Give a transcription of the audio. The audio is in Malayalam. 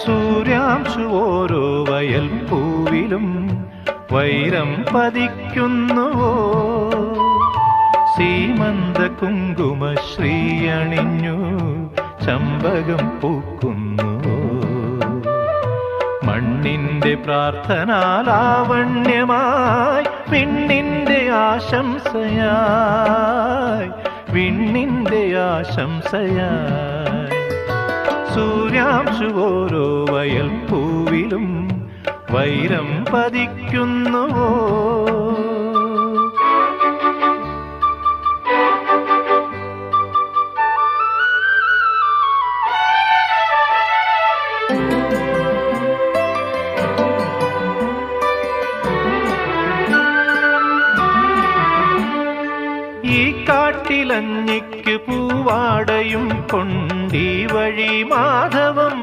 സൂര്യാംശു ഓരോ വയൽ പൂവിലും വൈരം പതിക്കുന്നുവോ? സീമന്ത കുങ്കുമ ശ്രീയണിഞ്ഞു ചമ്പകം പൂക്കുന്നുവോ? മണ്ണിന്റെ പ്രാർത്ഥനാലാവണ്യമായി വിണ്ണിന്റെ ആശംസയായി, വിണ്ണിന്റെ ആശംസയായി. സൂര്യാംശു ഓരോ വയൽ പൂവിലും വൈരം പതിക്കുന്നുവോ? ഈ കാട്ടിലഞ്ഞിക്ക് പൂവാടയും കൊണ്ടീ വഴി മാധവം